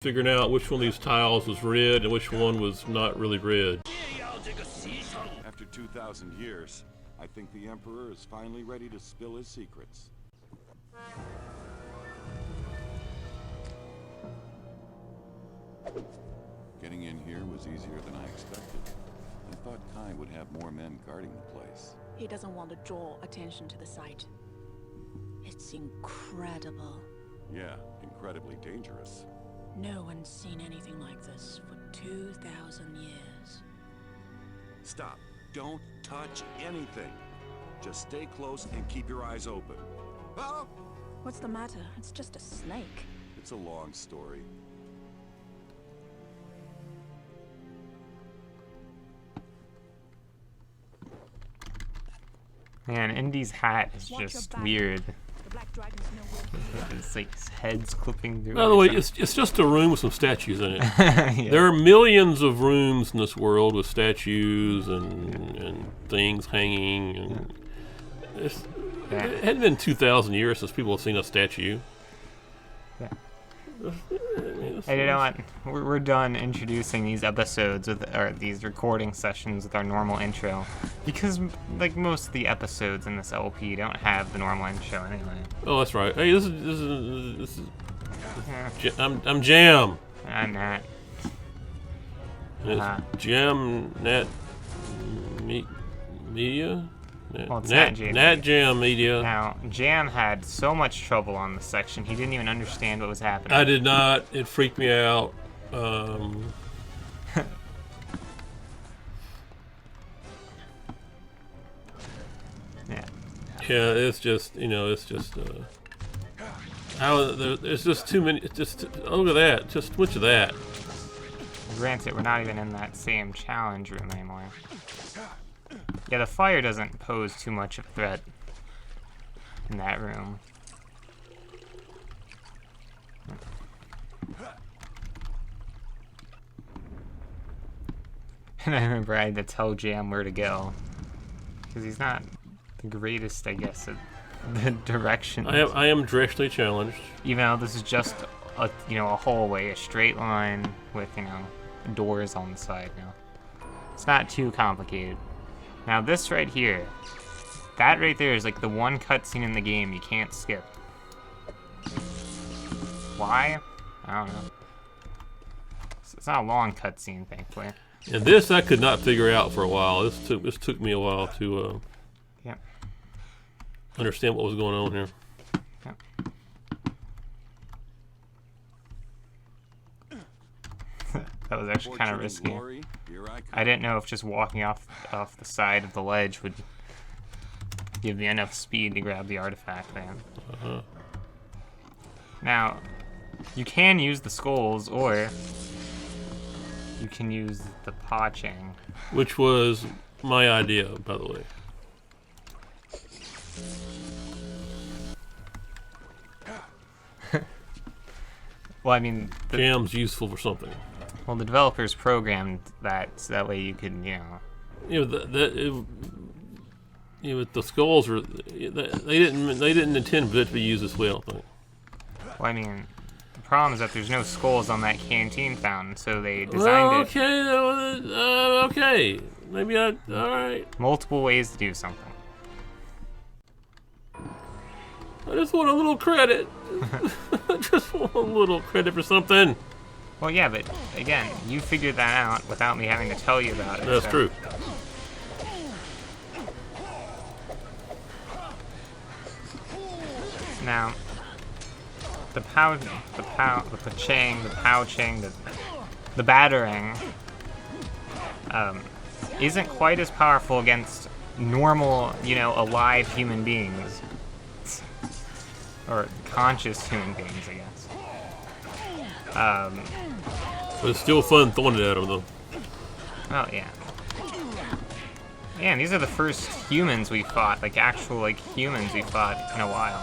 Figuring out which one of these tiles was red and which one was not really red. After 2,000 years, I think the Emperor is finally ready to spill his secrets. Getting in here was easier than I expected. I thought Kai would have more men guarding the place. He doesn't want to draw attention to the site. It's incredible. Yeah, incredibly dangerous. No one's seen anything like this for 2,000 years. Stop. Don't touch anything. Just stay close and keep your eyes open. Oh! What's the matter? It's just a snake. It's a long story. Man, Indy's hat is Watch your just back. weird. The black dragon's nowhere. It's like his head's clipping through. By the way, it's just a room with some statues in it. Yeah. There are millions of rooms in this world with statues and things hanging. And it hadn't been 2,000 years since people have seen a statue. Yeah. I mean, Hey, you know what? We're done introducing these episodes or these recording sessions with our normal intro, because like most of the episodes in this LP don't have the normal intro anyway. Oh, that's right. Hey, this is Yeah. I'm Jam. I'm not. And it's Jam Nat Media. Well, it's Nat Jam Media. Now, Jam had so much trouble on this section, he didn't even understand what was happening. I did not. It freaked me out. Yeah. Yeah, it's just, it's just, there's just too many, look at that, just which of that? Granted, we're not even in that same challenge room anymore. Yeah, the fire doesn't pose too much of a threat in that room. And I remember I had to tell Jam where to go, because he's not the greatest, I guess, at the directions. I am directionally challenged. Even though this is just a hallway, a straight line with doors on the side. It's not too complicated. Now this right here, that right there is like the one cutscene in the game you can't skip. Why? I don't know. It's not a long cutscene, thankfully. And this I could not figure out for a while. This took me a while to understand what was going on here. Yep. That was actually kind of risky. Glory, here I come. I didn't know if just walking off the side of the ledge would give me enough speed to grab the artifact then. Uh-huh. Now, you can use the skulls, or you can use the poaching. Which was my idea, by the way. Well, I mean, Jam's useful for something. well, the developers programmed that so that way you could, The skulls were they didn't intend for it to be used this way. I don't think. Well, I mean, the problem is that there's no skulls on that canteen fountain, so they designed it Okay. Maybe all right. multiple ways to do something. I just want a little credit. I just want a little credit for something. Well, yeah, but again, you figured that out without me having to tell you about it. That's so. true. Now, the battering isn't quite as powerful against normal, alive human beings. Or conscious human beings, I guess. But it's still fun throwing it at them, though. Oh, yeah. Man, these are the first humans we fought, like actual humans we fought in a while.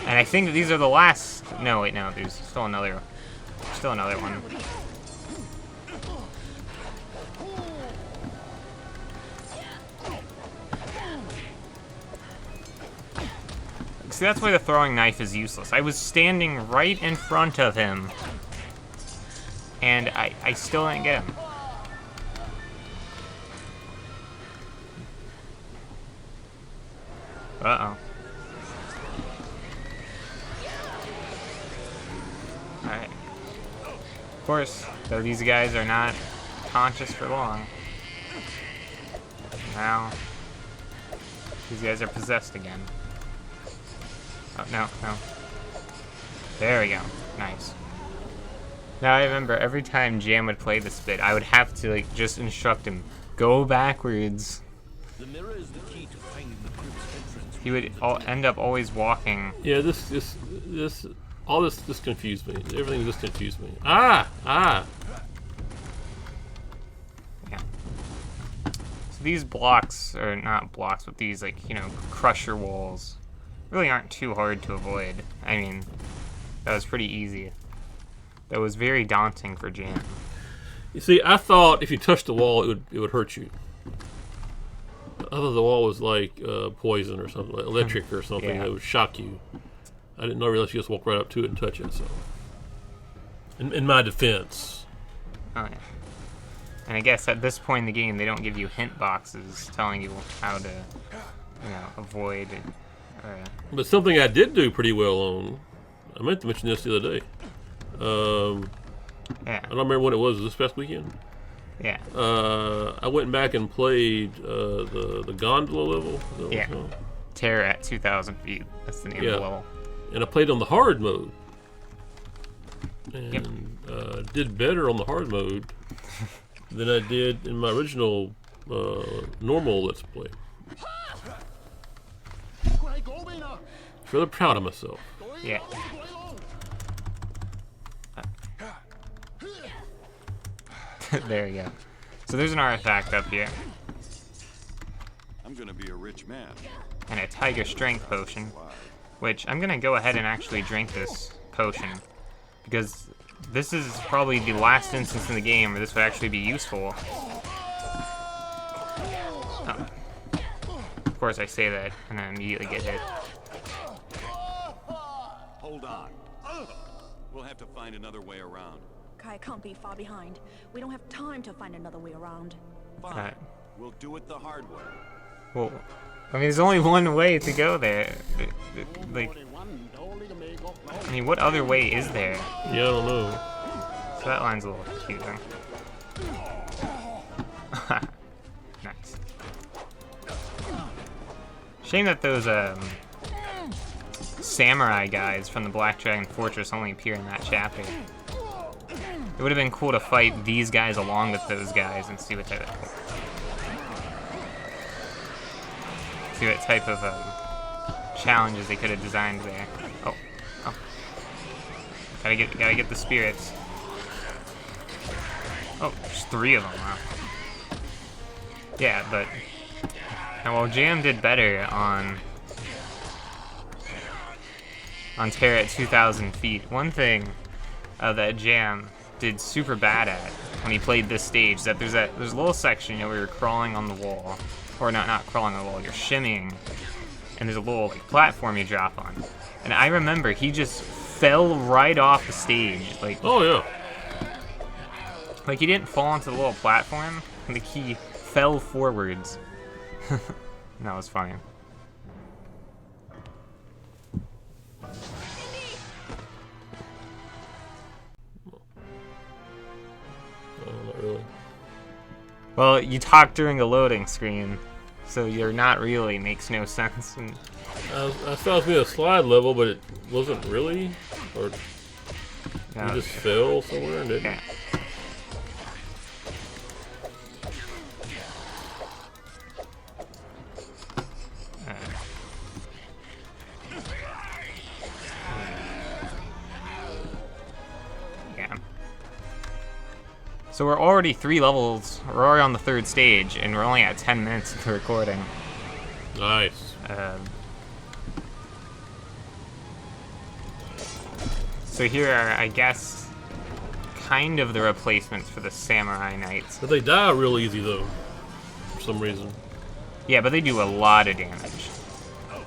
And I think that these are the last. No, wait, no. There's still another one. See, that's why the throwing knife is useless. I was standing right in front of him, and I still didn't get him. Uh-oh. Alright. Of course, though these guys are not conscious for long. Now, these guys are possessed again. Oh, no. There we go. Nice. Now I remember every time Jam would play this bit, I would have to, like, just instruct him, go backwards. The mirror is the key to finding the crypt's entrance. He would end up always walking. Yeah, all this confused me. Everything just confused me. Ah! Yeah. So these blocks, or not blocks, but these, like, you know, crusher walls really aren't too hard to avoid. I mean, that was pretty easy. That was very daunting for Jam. You see, I thought if you touched the wall, it would hurt you. I thought the wall was like poison or something, like electric or something that would shock you. I didn't realize you just walk right up to it and touch it. So, in my defense. Oh yeah. And I guess at this point in the game, they don't give you hint boxes telling you how to, you know, avoid it. But something I did do pretty well on, I meant to mention this the other day. Yeah. I don't remember what it was this past weekend. Yeah. I went back and played the gondola level. Yeah. Terror at 2,000 feet. That's the name of the level. And I played on the hard mode. And did better on the hard mode than I did in my original normal Let's Play. Rather proud of myself. Yeah. There you go. So there's an artifact up here. I'm gonna be a rich man. And a tiger strength potion. Which I'm gonna go ahead and actually drink this potion. Because this is probably the last instance in the game where this would actually be useful. Oh. Of course I say that and then immediately get hit. Hold on. We'll have to find another way around. Kai can't be far behind. We don't have time to find another way around. Fine. We'll do it the hard way. Well, I mean, there's only one way to go there. Like, I mean, what other way is there? Yeah, I don't know. So that line's a little confusing. Nice. Shame that those samurai guys from the Black Dragon Fortress only appear in that chapter. It would have been cool to fight these guys along with those guys and see what type of challenges they could have designed there. Oh. Gotta get the spirits. Oh, there's 3 of them. Wow. Yeah, but while Jam did better on Terra at 2,000 feet, one thing that Jam did super bad at when he played this stage is that there's a little section, you know, where you're crawling on the wall, or not crawling on the wall, you're shimmying, and there's a little like platform you drop on. And I remember he just fell right off the stage, like. Oh yeah. Like he didn't fall onto the little platform, like he fell forwards. That was funny. Not really. Well, you talk during a loading screen, so you're not really makes no sense. And I thought it was being a slide level, but it wasn't really. Or you just fell somewhere and didn't. Yeah. So we're already 3 levels, we're already on the 3rd stage, and we're only at 10 minutes of the recording. Nice. So here are, I guess, kind of the replacements for the Samurai Knights. But they die real easy, though, for some reason. Yeah, but they do a lot of damage.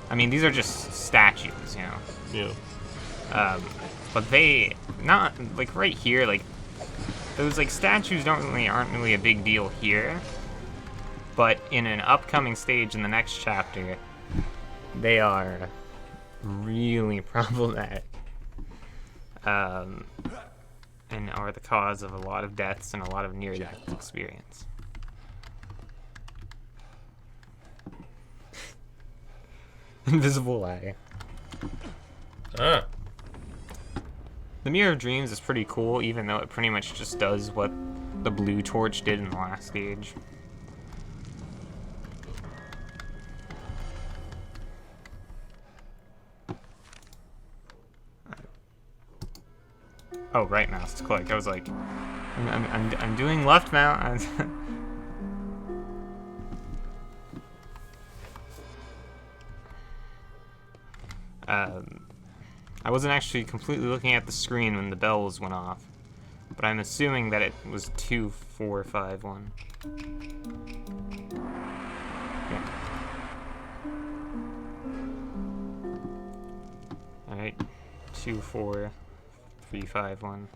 I mean, these are just statues, you know. Yeah. But they, not, like, right here, like, those, like, statues aren't really a big deal here. But in an upcoming stage in the next chapter, they are really problematic. And are the cause of a lot of deaths and a lot of near-death experience. Invisible eye. Ah. The Mirror of Dreams is pretty cool, even though it pretty much just does what the blue torch did in the last stage. Oh, right mouse to click. I was like, I'm doing left mouse. I wasn't actually completely looking at the screen when the bells went off, but I'm assuming that it was 2, 4, 5, 1. Yeah. All right, 2, 4, 3, 5, 1.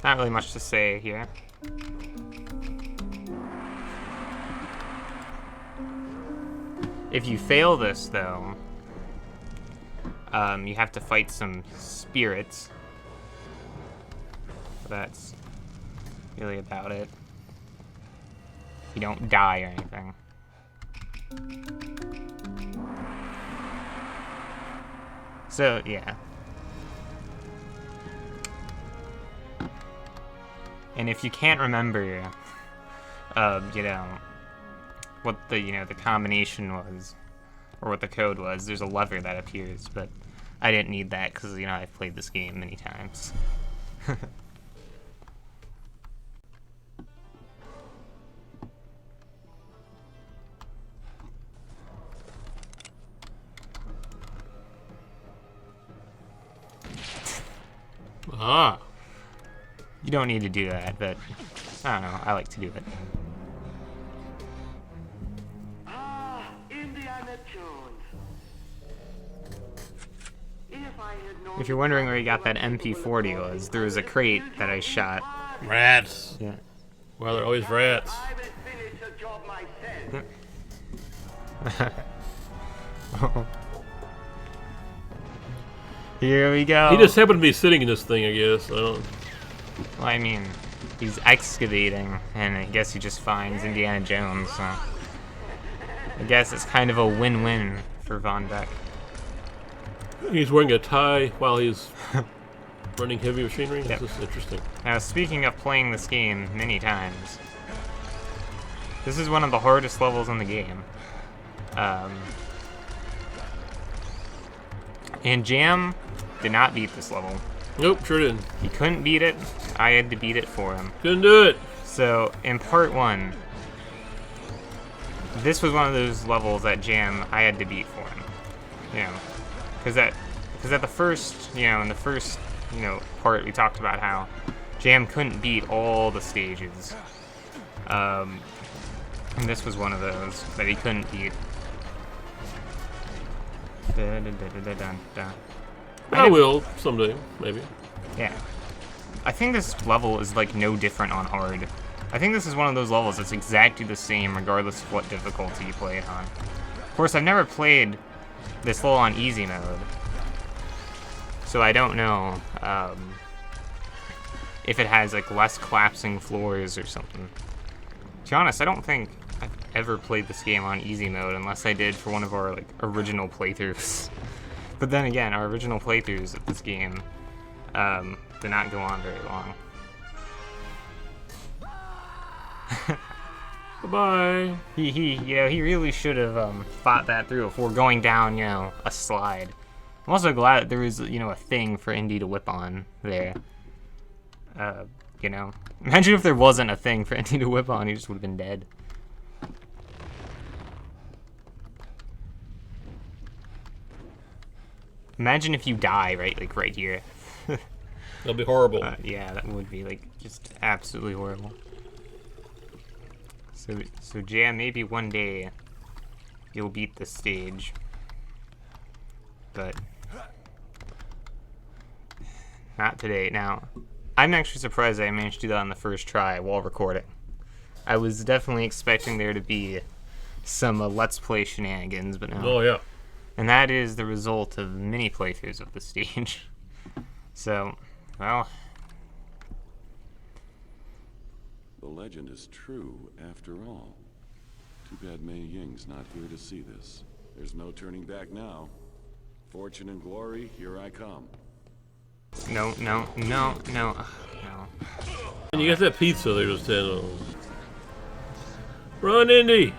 Not really much to say here. If you fail this, though, you have to fight some spirits. That's really about it. You don't die or anything. So, yeah. And if you can't remember, you know, what the, you know, the combination was, or what the code was, there's a lever that appears, but I didn't need that because, you know, I've played this game many times. Ah. You don't need to do that, but I don't know, I like to do it. If you're wondering where you got that MP40 was, there was a crate that I shot. Rats. Yeah. Well, they're always rats. Here we go. He just happened to be sitting in this thing, I guess. I don't. Well, I mean, he's excavating, and I guess he just finds Indiana Jones, so I guess it's kind of a win-win for Von Beck. He's wearing a tie while he's running heavy machinery. Yep. This is interesting. Now, speaking of playing this game many times, this is one of the hardest levels in the game. And Jam did not beat this level. Nope, sure didn't. He couldn't beat it. I had to beat it for him. Couldn't do it. So, in part 1, this was one of those levels that Jam I had to beat for him. You know, because at the first, you know, in the first, you know, part we talked about how Jam couldn't beat all the stages. And this was one of those that he couldn't beat. I will someday, maybe. Yeah. I think this level is like no different on hard. I think this is one of those levels that's exactly the same regardless of what difficulty you play it on. Of course, I've never played this level on easy mode, so I don't know if it has like less collapsing floors or something. To be honest, I don't think I've ever played this game on easy mode unless I did for one of our like original playthroughs. But then again, our original playthroughs of this game did not go on very long. Bye-bye. He really should have thought that through before going down, you know, a slide. I'm also glad that there was, you know, a thing for Indy to whip on there. You know, imagine if there wasn't a thing for Indy to whip on, he just would have been dead. Imagine if you die, right here. That'll be horrible. Yeah, that would be, like, just absolutely horrible. So Jam, maybe one day you'll beat the stage, but not today. Now, I'm actually surprised I managed to do that on the first try while recording. I was definitely expecting there to be some Let's Play shenanigans, but no. Oh, yeah. And that is the result of many playthroughs of the stage. So, well... The legend is true, after all. Too bad Mei Ying's not here to see this. There's no turning back now. Fortune and glory, here I come. No. And you got that pizza there just standing on. Run, Indy!